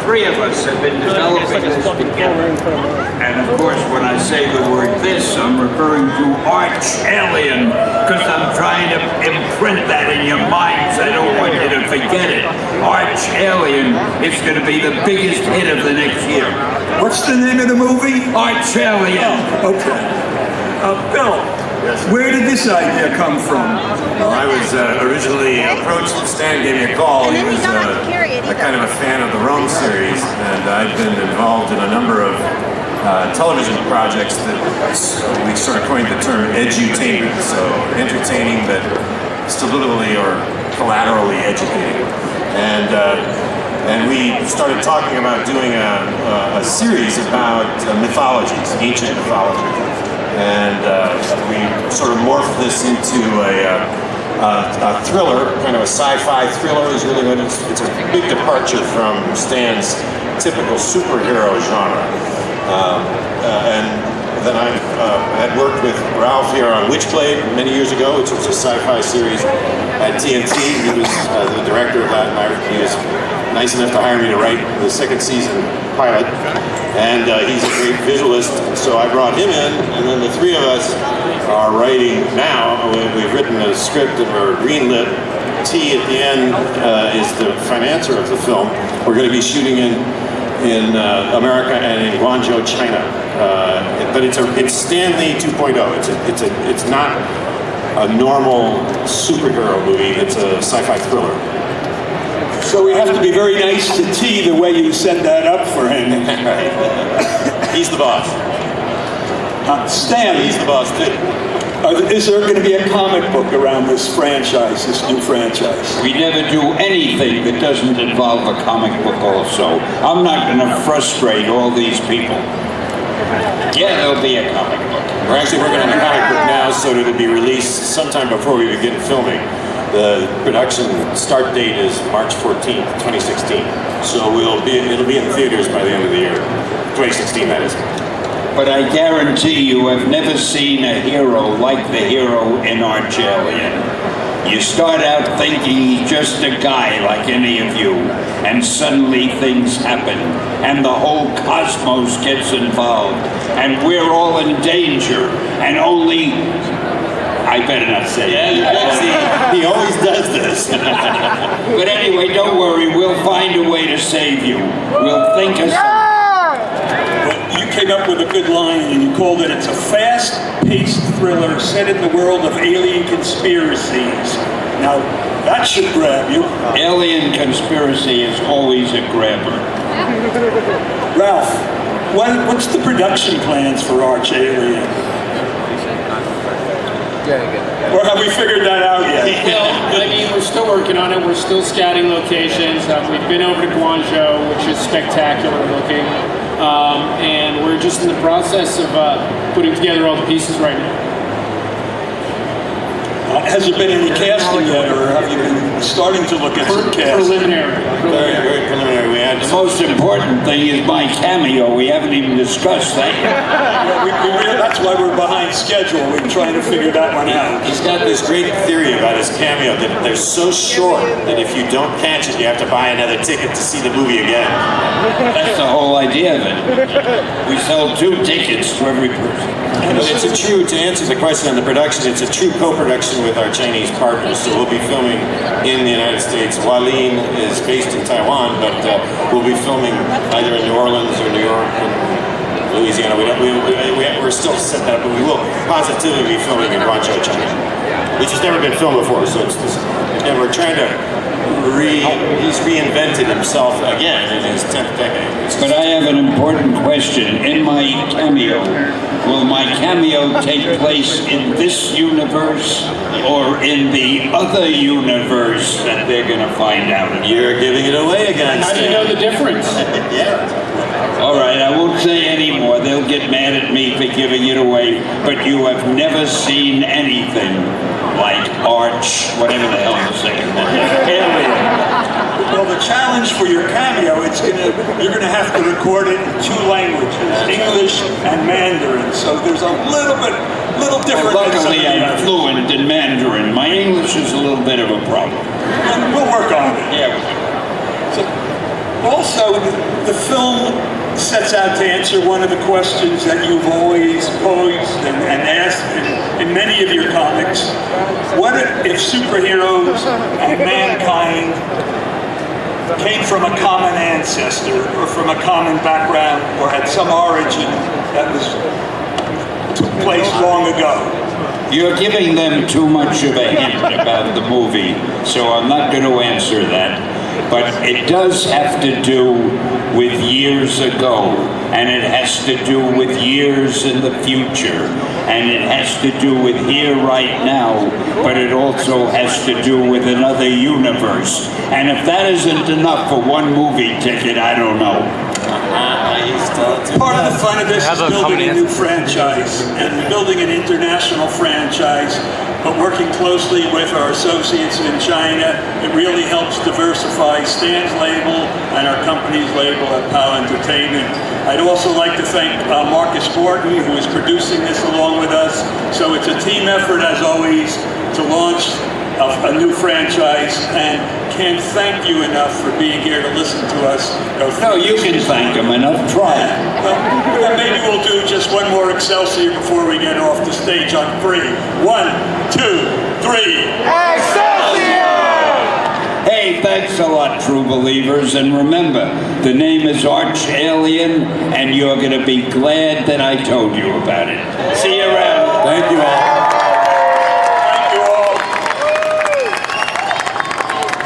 three of us have been developing this together. And of course, when I say the word this, I'm referring to Archalien, because I'm trying to imprint that in your minds. I don't want you to forget it. Archalien is going to be the biggest hit of the next year. What's the name of the movie? Archalien. Okay. Bill, where did this idea come from? Well, I was originally approached. Stan gave me a call. He was a kind of a fan of the Rome series, and I've been involved in a number of television projects that we sort of coined the term edutainment, so entertaining but subliminally or collaterally educating. And we started talking about doing a series about mythologies, ancient mythology. And we sort of morphed this into a thriller, kind of a sci-fi thriller is really what it's a big departure from Stan's typical superhero genre. And then I had worked with Ralph here on Witchblade many years ago, which was a sci-fi series at TNT. He was the director of that, and he was nice enough to hire me to write the second season pilot. And he's a great visualist, so I brought him in, and then the three of us are writing now. We've written a script and we're greenlit. T at the end is the financier of the film. We're going to be shooting in America and in Guangzhou, China. But it's Stan Lee 2.0. It's not a normal superhero movie. It's a sci-fi thriller. So we have to be very nice to T the way you set that up for him. He's the boss. Stan, he's the boss too. Is there going to be a comic book around this franchise, this new franchise? We never do anything that doesn't involve a comic book also. I'm not going to frustrate all these people. Yeah, there'll be a comic book. We're actually working on a comic book now, so it'll be released sometime before we begin filming. The production start date is March 14th, 2016. So it'll be in theaters by the end of the year. 2016, that is. But I guarantee you have never seen a hero like the hero in Archalien. You start out thinking he's just a guy like any of you, and suddenly things happen, and the whole cosmos gets involved, and we're all in danger, and only... I better not say it. He always does this. But anyway, don't worry, we'll find a way to save you. We'll think of something. Well, you came up with a good line and you called it, it's a fast-paced thriller set in the world of alien conspiracies. Now, that should grab you. Alien conspiracy is always a grabber. Ralph, what's the production plans for Archalien? Or have we figured that out yet? Well, I mean, we're still working on it. We're still scouting locations. We've been over to Guangzhou, which is spectacular looking. And we're just in the process of putting together all the pieces right now. Has there been any casting yet, or have you been starting to look at some casting? Preliminary. Very preliminary. We had The most important thing is my cameo. We haven't even discussed that yet. Yeah, that's why we're behind schedule. We're trying to figure that one out. He's got this great theory about his cameo that they're so short that if you don't catch it, you have to buy another ticket to see the movie again. That's the whole idea of it. We sell 2 tickets to every person. But to answer the question on the production, it's a true co-production with our Chinese partners. So we'll be filming in the United States. Hualien is based in Taiwan, but we'll be filming either in New Orleans or New York and Louisiana. We're still set that up, but we will positively be filming in Guangzhou, China, which has never been filmed before. So and we're trying to he's reinvented himself again in his 10th decade. But I have an important question. In my cameo, will my cameo take place in this universe or in the other universe that they're going to find out? You're giving it away again. How do you know the difference? Yeah. All right, I won't say any more. They'll get mad at me for giving it away. But you have never seen anything like whatever the hell I'm saying. Well, the challenge for your cameo, you're gonna have to record it in 2 languages, English and Mandarin. So there's a little different. Well, luckily, I'm fluent in Mandarin. My English is a little bit of a problem. We'll work on it. Yeah. So, Also, the film sets out to answer one of the questions that you've always posed and asked in many of your comics. What if superheroes and mankind came from a common ancestor or from a common background or had some origin that took place long ago? You're giving them too much of a hint about the movie, so I'm not going to answer that. But it does have to do with years ago, and it has to do with years in the future, and it has to do with here right now, but it also has to do with another universe. And if that isn't enough for one movie ticket, I don't know. Part of the fun of this is building a new franchise and building an international franchise, but working closely with our associates in China. It really helps diversify Stan's label and our company's label at POW Entertainment. I'd also like to thank Marcus Morton, who is producing this along with us. So it's a team effort, as always, to launch a new franchise, and can't thank you enough for being here to listen to us. No, you can thank them enough. Try it. Well, maybe we'll do just one more Excelsior before we get off the stage on 3. 1, 2, 3. Excelsior! Hey, thanks a lot, true believers. And remember, the name is Archalien, and you're going to be glad that I told you about it. See you around. Thank you all.